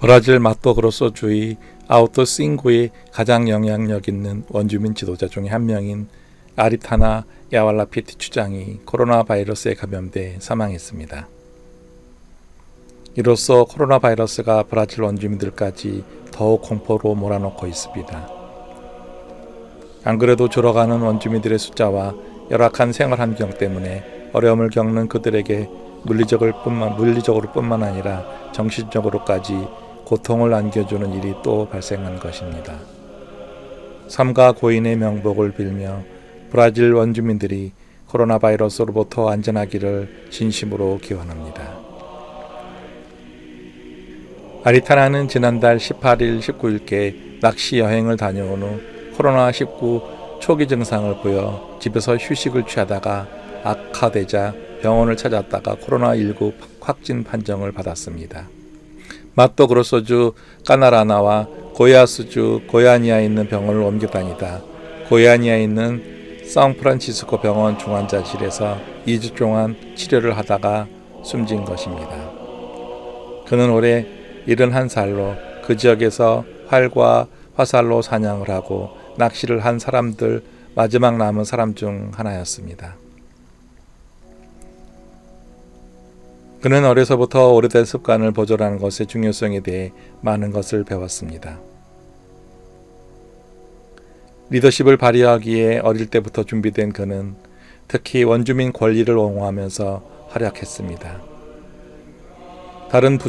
브라질 마토그로소 주의 아우토 싱구의 가장 영향력 있는 원주민 지도자 중에 한 명인 아리타나 야왈라피티 추장이 코로나 바이러스에 감염돼 사망했습니다. 이로써 코로나 바이러스가 브라질 원주민들까지 더욱 공포로 몰아넣고 있습니다. 안 그래도 줄어가는 원주민들의 숫자와 열악한 생활 환경 때문에 어려움을 겪는 그들에게 물리적으로 뿐만 아니라 정신적으로까지 고통을 안겨주는 일이 또 발생한 것입니다. 삼가 고인의 명복을 빌며 브라질 원주민들이 코로나 바이러스로부터 안전하기를 진심으로 기원합니다. 아리타나는 지난달 18일, 19일께 낚시 여행을 다녀온 후 코로나19 초기 증상을 보여 집에서 휴식을 취하다가 악화되자 병원을 찾았다가 코로나19 확진 판정을 받았습니다. 마토그로소주 까나라나와 고야스주 고야니아에 있는 병원을 옮겨 다니다 고야니아에 있는 샌프란시스코 병원 중환자실에서 2주 동안 치료를 하다가 숨진 것입니다. 그는 올해 71살로 그 지역에서 활과 화살로 사냥을 하고 낚시를 한 사람들 마지막 남은 사람 중 하나였습니다. 그는 어려서부터 오래된 습관을 보존하는 것의 중요성에 대해 많은 것을 배웠습니다. 리더십을 발휘하기에 어릴 때부터 준비된 그는 특히 원주민 권리를 옹호하면서 활약했습니다. 다른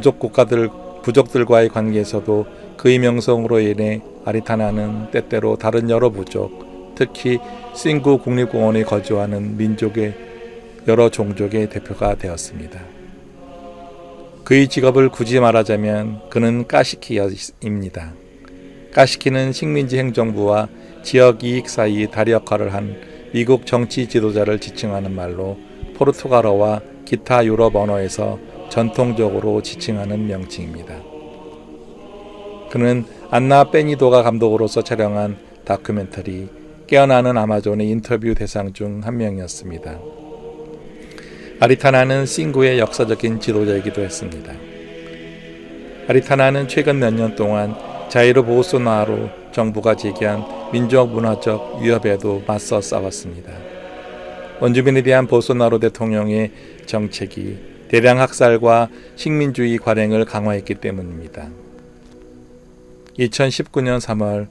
부족들과의 관계에서도 그의 명성으로 인해 아리타나는 때때로 다른 여러 부족, 특히 싱구 국립공원에 거주하는 민족의 여러 종족의 대표가 되었습니다. 그의 직업을 굳이 말하자면 그는 까시키입니다. 까시키는 식민지 행정부와 지역 이익 사이 다리 역할을 한 미국 정치 지도자를 지칭하는 말로 포르투갈어와 기타 유럽 언어에서 전통적으로 지칭하는 명칭입니다. 그는 안나 빼니도가 감독으로서 촬영한 다큐멘터리 깨어나는 아마존의 인터뷰 대상 중 한 명이었습니다. 아리타나는 싱구의 역사적인 지도자이기도 했습니다. 아리타나는 최근 몇 년 동안 자이르 보소나로 정부가 제기한 민족 문화적 위협에도 맞서 싸웠습니다. 원주민에 대한 보소나로 대통령의 정책이 대량 학살과 식민주의 관행을 강화했기 때문입니다. 2019년 3월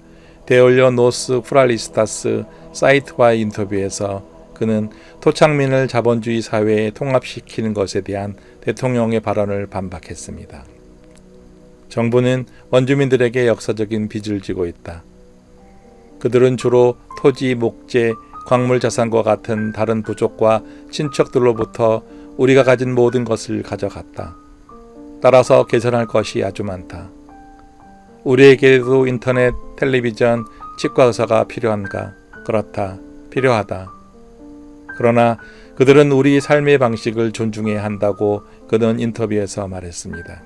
데올료 노스 플랄리스타스 사이트와의 인터뷰에서 그는 토착민을 자본주의 사회에 통합시키는 것에 대한 대통령의 발언을 반박했습니다. 정부는 원주민들에게 역사적인 빚을 지고 있다. 그들은 주로 토지, 목재, 광물 자산과 같은 다른 부족과 친척들로부터 우리가 가진 모든 것을 가져갔다. 따라서 개선할 것이 아주 많다. 우리에게도 인터넷, 텔레비전, 치과 의사가 필요한가? 그렇다. 필요하다. 그러나 그들은 우리 삶의 방식을 존중해야 한다고 그는 인터뷰에서 말했습니다.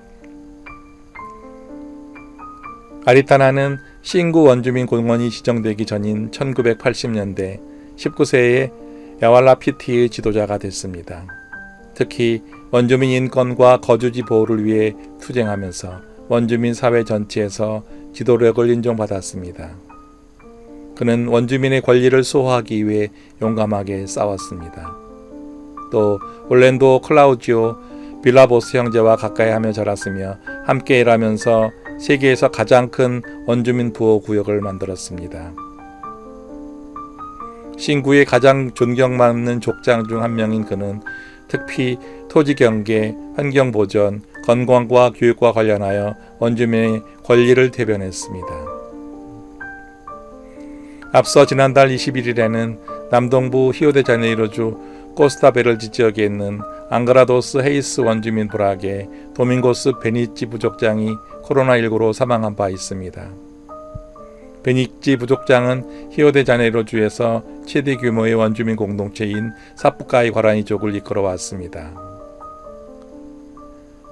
아리타나는 싱구 원주민 공원이 지정되기 전인 1980년대 19세의 야왈라피티의 지도자가 됐습니다. 특히 원주민 인권과 거주지 보호를 위해 투쟁하면서 원주민 사회 전체에서 지도력을 인정받았습니다. 그는 원주민의 권리를 수호하기 위해 용감하게 싸웠습니다. 또 올랜도 클라우지오 빌라보스 형제와 가까이 하며 자랐으며 함께 일하면서 세계에서 가장 큰 원주민 보호 구역을 만들었습니다. 싱구의 가장 존경받는 족장 중 한 명인 그는 특히 토지 경계, 환경 보전, 건강과 교육과 관련하여 원주민의 권리를 대변했습니다. 앞서 지난달 21일에는 남동부 히오데자네이로주 코스타베를지 지역에 있는 앙그라도스 헤이스 원주민 부락의 도밍고스 베니찌 부족장이 코로나19로 사망한 바 있습니다. 베니찌 부족장은 히오데자네이로주에서 최대 규모의 원주민 공동체인 사푸카이 과라니족을 이끌어왔습니다.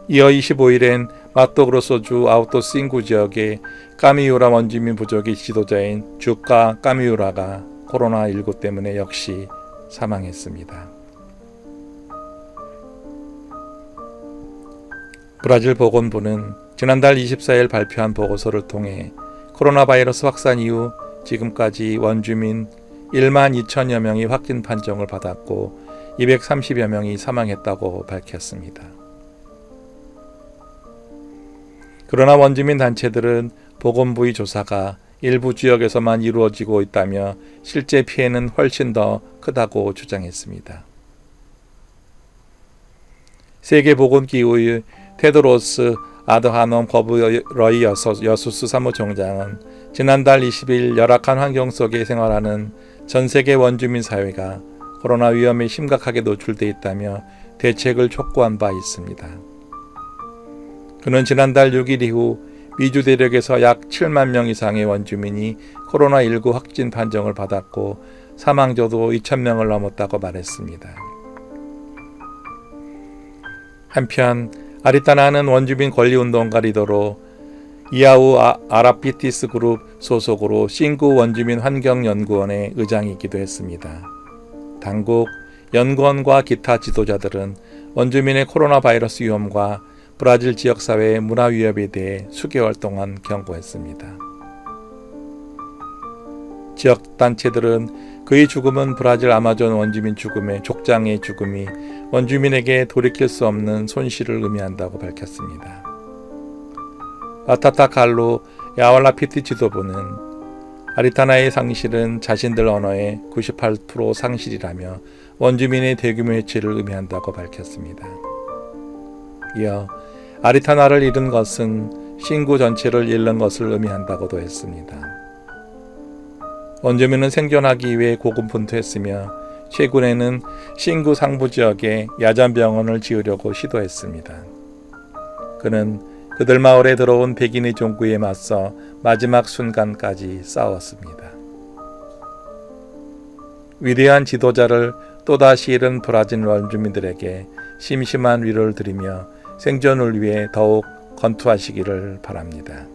이어 25일엔 마토그로소주 아우토 싱구 지역의 까미우라 원주민 부족의 지도자인 주카 까미우라가 코로나19 때문에 역시 사망했습니다. 브라질 보건부는 지난달 24일 발표한 보고서를 통해 코로나 바이러스 확산 이후 지금까지 원주민 1만 2천여 명이 확진 판정을 받았고 230여 명이 사망했다고 밝혔습니다. 그러나 원주민 단체들은 보건부의 조사가 일부 지역에서만 이루어지고 있다며 실제 피해는 훨씬 더 크다고 주장했습니다. 세계보건기구의 테드로스 아드하놈 거브러이여수스 사무총장은 지난달 20일 열악한 환경 속에 생활하는 전 세계 원주민 사회가 코로나 위험에 심각하게 노출돼 있다며 대책을 촉구한 바 있습니다. 그는 지난달 6일 이후 미주 대륙에서 약 7만 명 이상의 원주민이 코로나19 확진 판정을 받았고 사망자도 2,000명을 넘었다고 말했습니다. 한편 아리타나는 원주민 권리운동가 리더로 이아우 아라피티스 그룹 소속으로 싱구 원주민 환경연구원의 의장이기도 했습니다. 당국, 연구원과 기타 지도자들은 원주민의 코로나 바이러스 위험과 브라질 지역사회의 문화 위협에 대해 수개월 동안 경고했습니다. 지역 단체들은 그의 죽음은 브라질 아마존 원주민 죽음의 족장의 죽음이 원주민에게 돌이킬 수 없는 손실을 의미한다고 밝혔습니다. 아타타 칼로 야왈라피티 지도부는 아리타나의 상실은 자신들 언어의 98% 상실이라며 원주민의 대규모 해체를 의미한다고 밝혔습니다. 이어 아리타나를 잃은 것은 싱구 전체를 잃는 것을 의미한다고도 했습니다. 원주민은 생존하기 위해 고군분투했으며 최근에는 싱구 상부 지역에 야전병원을 지으려고 시도했습니다. 그는 그들 마을에 들어온 백인의 종구에 맞서 마지막 순간까지 싸웠습니다. 위대한 지도자를 또다시 잃은 브라질 원주민들에게 심심한 위로를 드리며 생존을 위해 더욱 건투하시기를 바랍니다.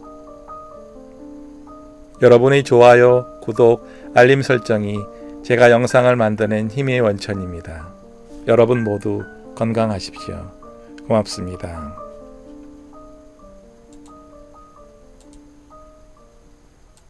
여러분의 좋아요, 구독, 알림 설정이 제가 영상을 만드는 힘의 원천입니다. 여러분 모두 건강하십시오. 고맙습니다.